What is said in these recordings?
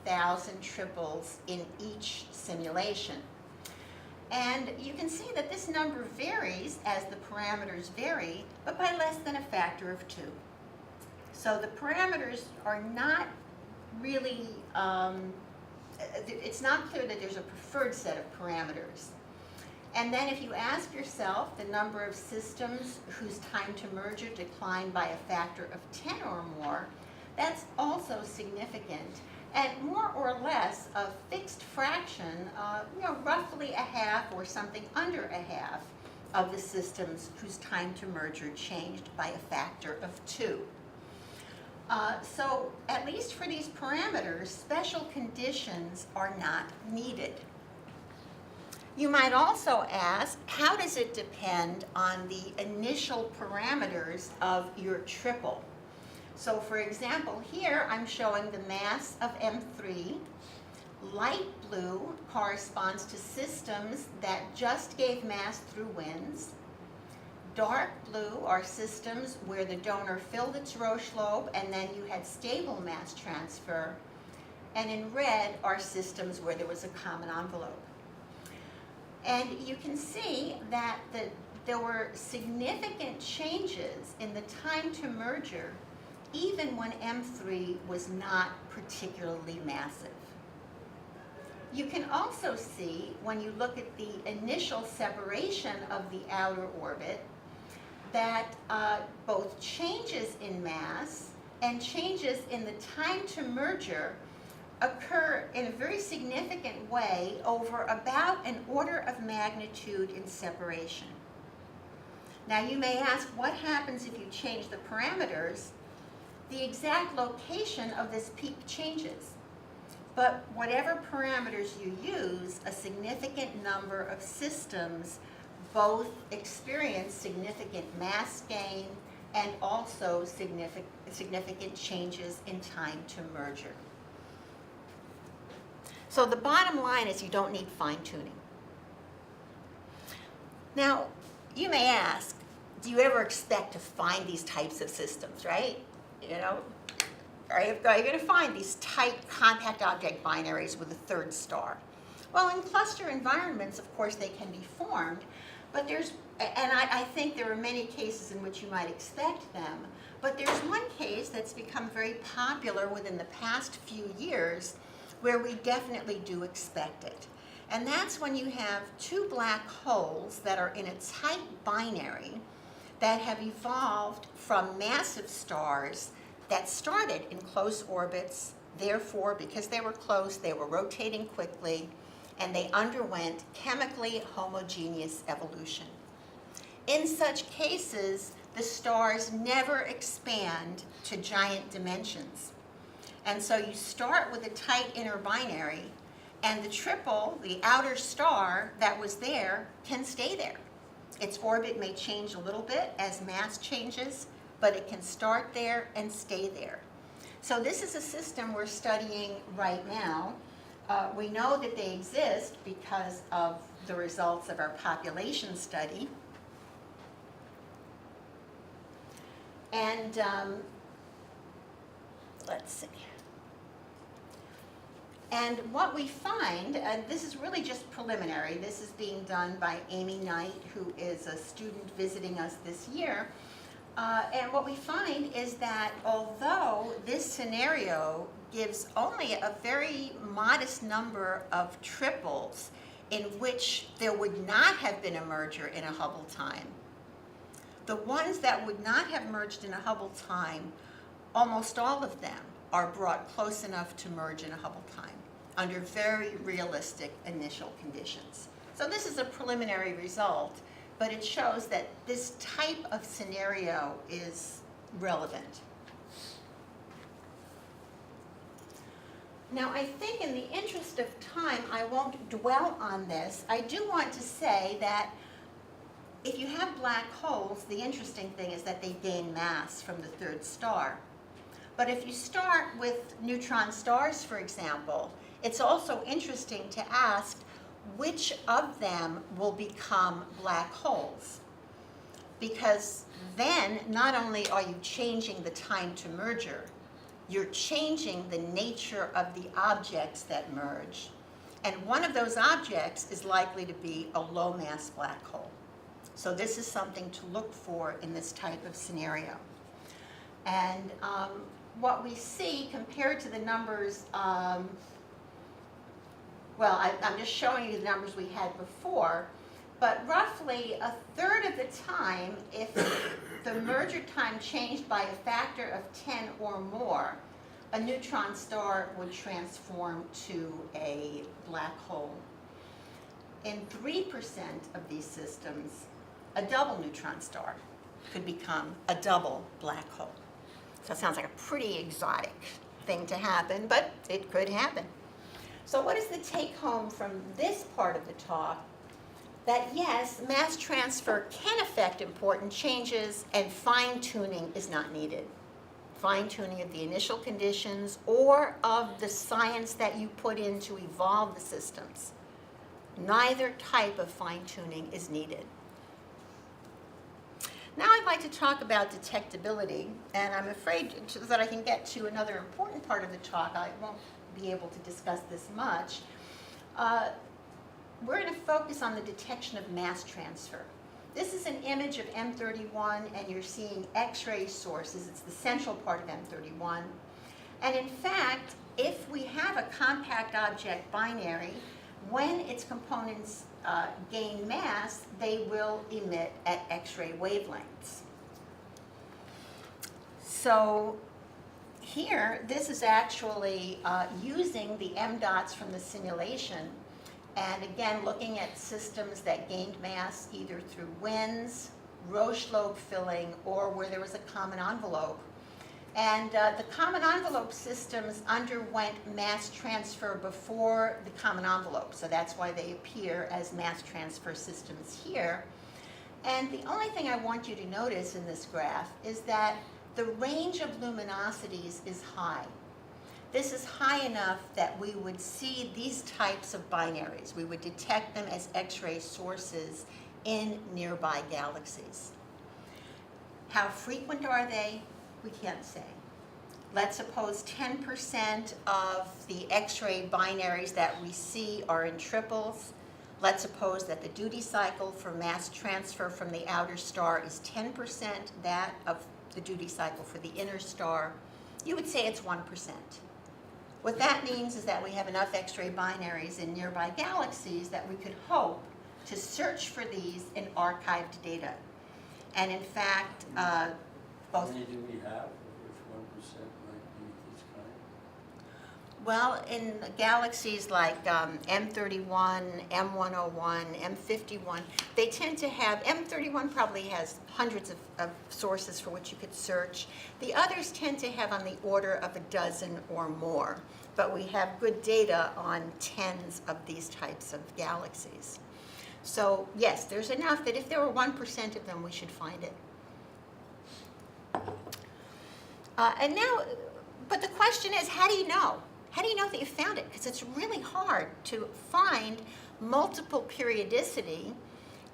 1,000 triples in each simulation. And you can see that this number varies as the parameters vary, but by less than a factor of 2. So the parameters are not really, it's not clear that there's a preferred set of parameters. And then if you ask yourself the number of systems whose time to merger declined by a factor of 10 or more, that's also significant. And more or less a fixed fraction, roughly a half or something under a half of the systems whose time to merger changed by a factor of 2. So at least for these parameters, special conditions are not needed. You might also ask, how does it depend on the initial parameters of your triple? So for example, here I'm showing the mass of M3. Light blue corresponds to systems that just gave mass through winds. Dark blue are systems where the donor filled its Roche lobe and then you had stable mass transfer. And in red are systems where there was a common envelope. And you can see that there were significant changes in the time to merger even when M3 was not particularly massive. You can also see, when you look at the initial separation of the outer orbit, that both changes in mass and changes in the time to merger occur in a very significant way over about an order of magnitude in separation. Now you may ask, what happens if you change the parameters? The exact location of this peak changes. But whatever parameters you use, a significant number of systems both experience significant mass gain and also significant changes in time to merger. So the bottom line is you don't need fine-tuning. Now, you may ask, do you ever expect to find these types of systems, right? Are you going to find these tight compact object binaries with a third star? Well, in cluster environments, of course, they can be formed, but I think there are many cases in which you might expect them, but there's one case that's become very popular within the past few years where we definitely do expect it. And that's when you have two black holes that are in a tight binary that have evolved from massive stars that started in close orbits. Therefore, because they were close, they were rotating quickly, and they underwent chemically homogeneous evolution. In such cases, the stars never expand to giant dimensions. And so you start with a tight inner binary, and the triple, the outer star that was there, can stay there. Its orbit may change a little bit as mass changes, but it can start there and stay there. So this is a system we're studying right now. We know that they exist because of the results of our population study. And let's see. And what we find, and this is really just preliminary, this is being done by Amy Knight, who is a student visiting us this year. And what we find is that although this scenario gives only a very modest number of triples in which there would not have been a merger in a Hubble time, the ones that would not have merged in a Hubble time, almost all of them are brought close enough to merge in a Hubble time under very realistic initial conditions. So this is a preliminary result, but it shows that this type of scenario is relevant. Now, I think in the interest of time, I won't dwell on this. I do want to say that if you have black holes, the interesting thing is that they gain mass from the third star. But if you start with neutron stars, for example, it's also interesting to ask which of them will become black holes. Because then not only are you changing the time to merger, you're changing the nature of the objects that merge. And one of those objects is likely to be a low-mass black hole. So this is something to look for in this type of scenario. And what we see compared to the numbers, I'm just showing you the numbers we had before, but roughly a third of the time, if the merger time changed by a factor of 10 or more, a neutron star would transform to a black hole. In 3% of these systems, a double neutron star could become a double black hole. So it sounds like a pretty exotic thing to happen, but it could happen. So what is the take home from this part of the talk? That yes, mass transfer can affect important changes, and fine-tuning is not needed. Fine-tuning of the initial conditions or of the science that you put in to evolve the systems. Neither type of fine-tuning is needed. Now I'd like to talk about detectability, and I'm afraid so that I can get to another important part of the talk, I won't be able to discuss this much. We're going to focus on the detection of mass transfer. This is an image of M31, and you're seeing X-ray sources. It's the central part of M31. And in fact, if we have a compact object binary, when its components gain mass, they will emit at X-ray wavelengths. So here, this is actually using the M dots from the simulation. And again, looking at systems that gained mass either through winds, Roche lobe filling, or where there was a common envelope. And the common envelope systems underwent mass transfer before the common envelope, so that's why they appear as mass transfer systems here. And the only thing I want you to notice in this graph is that the range of luminosities is high. This is high enough that we would see these types of binaries. We would detect them as X-ray sources in nearby galaxies. How frequent are they? We can't say. Let's suppose 10% of the X-ray binaries that we see are in triples. Let's suppose that the duty cycle for mass transfer from the outer star is 10% that of the duty cycle for the inner star. You would say it's 1%. What that means is that we have enough X-ray binaries in nearby galaxies that we could hope to search for these in archived data. And in fact, both... How many do we have, of which 1% might be this kind? Well, in galaxies like M31, M101, M51, they tend to have, M31 probably has hundreds of sources for which you could search. The others tend to have on the order of a dozen or more, but we have good data on tens of these types of galaxies. So yes, there's enough that if there were 1% of them, we should find it. And now, but the question is, how do you know? How do you know that you found it? Because it's really hard to find multiple periodicity,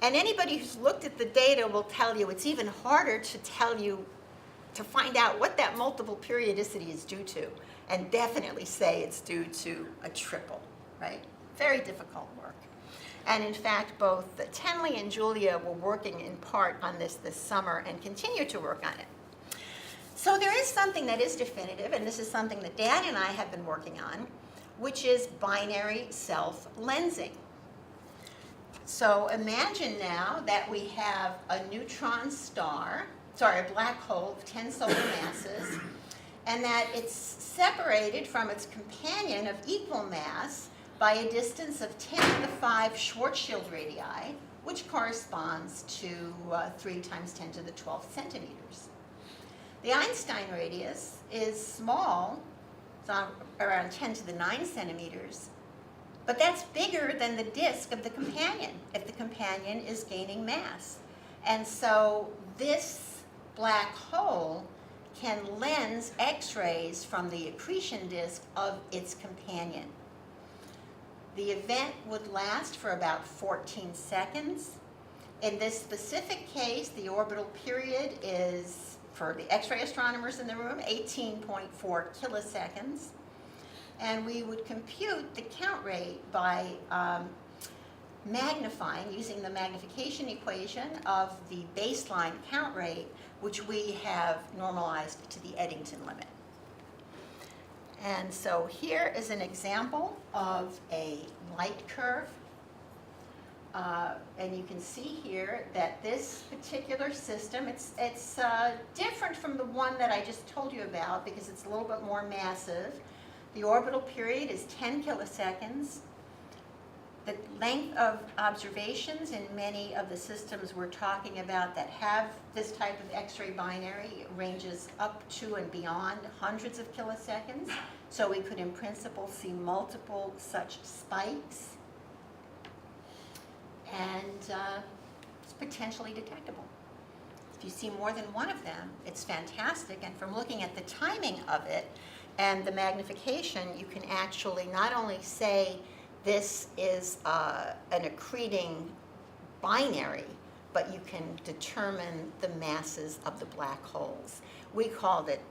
and anybody who's looked at the data will tell you it's even harder to tell you, to find out what that multiple periodicity is due to, and definitely say it's due to a triple, right? Very difficult work. And in fact, both Tenley and Julia were working in part on this summer and continue to work on it. So there is something that is definitive, and this is something that Dan and I have been working on, which is binary self-lensing. So imagine now that we have a neutron star, a black hole of 10 solar masses, and that it's separated from its companion of equal mass by a distance of 10 to the 5 Schwarzschild radii, which corresponds to 3 times 10 to the 12th centimeters. The Einstein radius is small, it's around 10 to the 9 centimeters, but that's bigger than the disk of the companion, if the companion is gaining mass. And so this black hole can lens X-rays from the accretion disk of its companion. The event would last for about 14 seconds. In this specific case, the orbital period is for the X-ray astronomers in the room, 18.4 kiloseconds. And we would compute the count rate by magnifying, using the magnification equation of the baseline count rate, which we have normalized to the Eddington limit. And so here is an example of a light curve. And you can see here that this particular system, it's different from the one that I just told you about because it's a little bit more massive. The orbital period is 10 kiloseconds. The length of observations in many of the systems we're talking about that have this type of X-ray binary ranges up to and beyond hundreds of kiloseconds. So we could in principle see multiple such spikes. And it's potentially detectable. If you see more than one of them, it's fantastic. And from looking at the timing of it and the magnification, you can actually not only say this is an accreting binary, but you can determine the masses of the black holes. We called it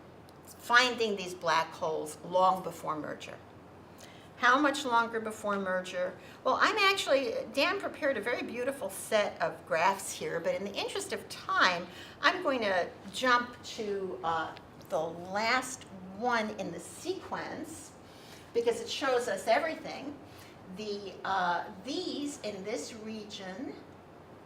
finding these black holes long before merger. How much longer before merger? Well, Dan prepared a very beautiful set of graphs here, but in the interest of time, I'm going to jump to the last one in the sequence because it shows us everything. These in this region,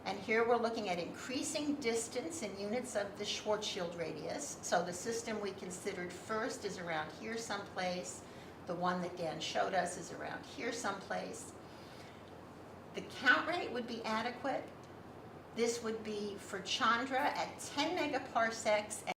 and here we're looking at increasing distance in units of the Schwarzschild radius. So the system we considered first is around here someplace. The one that Dan showed us is around here someplace. The count rate would be adequate. This would be for Chandra at 10 megaparsecs